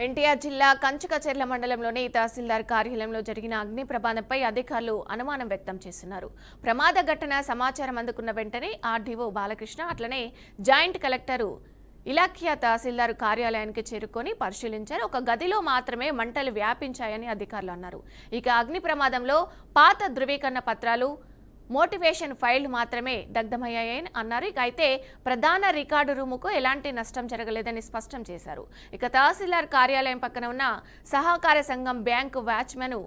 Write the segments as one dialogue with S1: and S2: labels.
S1: ఎన్టీఆర్ జిల్లా కంచుకచెర్ల మండలంలోని తహసీల్దార్ కార్యాలయంలో జరిగిన అగ్ని ప్రమాదంపై అధికారులు అనుమానం వ్యక్తం చేస్తున్నారు. ప్రమాద ఘటన సమాచారం అందుకున్న వెంటనే ఆర్డీఓ బాలకృష్ణ అట్లనే జాయింట్ కలెక్టర్ ఇలాఖ్యా తహసీల్దార్ కార్యాలయానికి చేరుకొని పరిశీలించారు. ఒక గదిలో మాత్రమే మంటలు వ్యాపించాయని అధికారులు అన్నారు. ఇక అగ్ని ప్రమాదంలో పాత ధృవీకరణ పత్రాలు, మోటివేషన్ ఫైల్ మాత్రమే దగ్ధమయ్యాయని అన్నారు. ఇక అయితే ప్రధాన రికార్డు రూముకు ఎలాంటి నష్టం జరగలేదని స్పష్టం చేశారు. ఇక తహసీల్దార్ కార్యాలయం పక్కన ఉన్న సహకార సంఘం బ్యాంకు వాచ్మెన్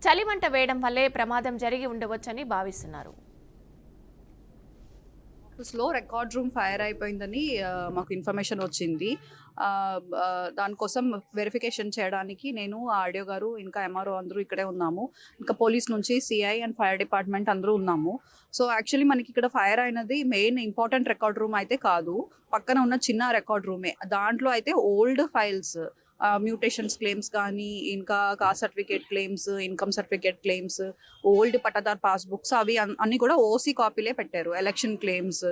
S1: చలిమంట వేయడం వల్లే ప్రమాదం జరిగి ఉండవచ్చని భావిస్తున్నారు.
S2: స్లో రికార్డ్ రూమ్ ఫైర్ అయిపోయిందని మాకు ఇన్ఫర్మేషన్ వచ్చింది. దానికోసం వెరిఫికేషన్ చేయడానికి నేను ఆర్డీఓ గారు ఇంకా ఎంఆర్ఓ అందరూ ఇక్కడే ఉన్నాము. ఇంకా పోలీస్ నుంచి సిఐ అండ్ ఫైర్ డిపార్ట్మెంట్ అందరూ ఉన్నాము. సో యాక్చువల్లీ మనకి ఇక్కడ ఫైర్ అయినది మెయిన్ ఇంపార్టెంట్ రికార్డ్ రూమ్ అయితే కాదు, పక్కన ఉన్న చిన్న రికార్డ్ రూమే. దాంట్లో అయితే ఓల్డ్ ఫైల్స్, మ్యూటేషన్స్ క్లెయిమ్స్ కానీ, ఇంకా cost certificate claims, income certificate claims, old pattadar passbooks అవి అన్నీ కూడా ఓసీ కాపీలే పెట్టారు. ఎలక్షన్ క్లెయిమ్స్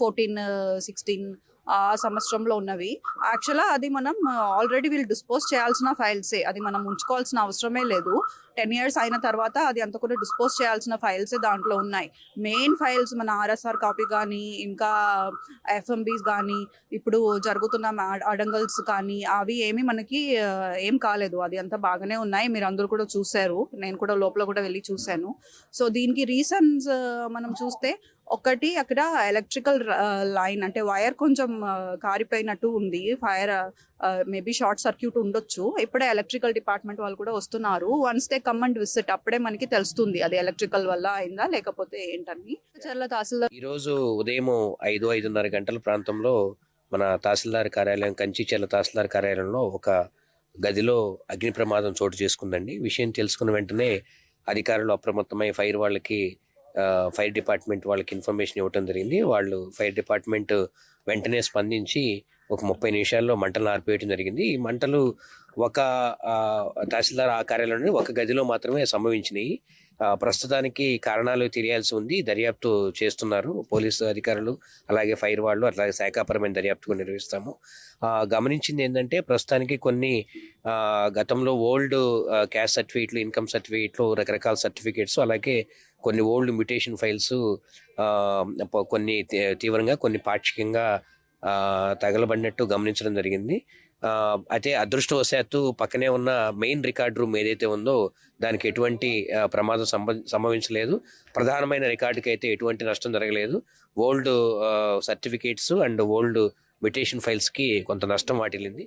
S2: 14-16 ఆ సంవత్సరంలో ఉన్నవి. యాక్చువల్గా అది మనం ఆల్రెడీ వీళ్ళు డిస్పోజ్ చేయాల్సిన ఫైల్సే, అది మనం ఉంచుకోవాల్సిన అవసరమే లేదు. 10 years అయిన తర్వాత అది అంత కూడా డిస్పోజ్ చేయాల్సిన ఫైల్సే దాంట్లో ఉన్నాయి. మెయిన్ ఫైల్స్ మన ఆర్ఎస్ఆర్ కాపీ కానీ, ఇంకా ఎఫ్ఎంబీస్ కానీ, ఇప్పుడు జరుగుతున్న అడంగల్స్ కానీ అవి ఏమి మనకి ఏం కాలేదు. అది అంతా బాగానే ఉన్నాయి. మీరు అందరూ కూడా చూశారు, నేను కూడా లోపల కూడా వెళ్ళి చూశాను. సో దీనికి రీజన్స్ మనం చూస్తే, ఒకటి అక్కడ ఎలక్ట్రికల్ లైన్ అంటే వైర్ కొంచెం కారిపోయినట్టు ఉంది. ఫైర్ మేబీ షార్ట్ సర్క్యూట్ ఉండొచ్చు. ఇప్పుడే ఎలక్ట్రికల్ డిపార్ట్మెంట్ వాళ్ళు కూడా వస్తున్నారు. Once they come and visit అప్పుడే మనకి తెలుస్తుంది అది ఎలక్ట్రికల్ వల్ల అయిందా లేకపోతే ఏంటని. తహసీల్దార్
S3: ఈరోజు ఉదయం 5-5:30 గంటల ప్రాంతంలో మన తహసీల్దార్ కార్యాలయం, కంచిచెర్ల తహసీల్దార్ కార్యాలయంలో ఒక గదిలో అగ్ని ప్రమాదం చోటు చేసుకుందండి. విషయం తెలుసుకున్న వెంటనే అధికారులు అప్రమత్తమై ఫైర్ డిపార్ట్మెంట్ వాళ్ళకి ఇన్ఫర్మేషన్ ఇవ్వడం జరిగింది. వాళ్ళు ఫైర్ డిపార్ట్మెంట్ వెంటనే స్పందించి ఒక 30 నిమిషాల్లో మంటలను ఆర్పేయడం జరిగింది. ఈ మంటలు ఒక తహసీల్దార్ ఆ కార్యాలయంలో ఒక గదిలో మాత్రమే సంభవించినాయి. ప్రస్తుతానికి కారణాలు తెలియాల్సి ఉంది, దర్యాప్తు చేస్తున్నారు పోలీసు అధికారులు, అలాగే ఫైర్ వాళ్ళు, అట్లాగే శాఖాపరమైన దర్యాప్తు నిర్వహిస్తాము. గమనించింది ఏంటంటే, ప్రస్తుతానికి కొన్ని గతంలో ఓల్డ్ క్యాస్ట్ సర్టిఫికేట్లు, ఇన్కమ్ సర్టిఫికేట్లు, రకరకాల సర్టిఫికేట్స్, అలాగే కొన్ని ఓల్డ్ మ్యూటేషన్ ఫైల్స్ కొన్ని తీవ్రంగా, కొన్ని పాక్షికంగా తగలబడినట్టు గమనించడం జరిగింది. అయితే అదృష్టవశాత్తు పక్కనే ఉన్న మెయిన్ రికార్డ్ రూమ్ ఏదైతే ఉందో దానికి ఎటువంటి ప్రమాదం సంభవించలేదు. ప్రధానమైన రికార్డుకి అయితే ఎటువంటి నష్టం జరగలేదు. Old certificates and old mutation ఫైల్స్కి కొంత నష్టం వాటిల్లింది.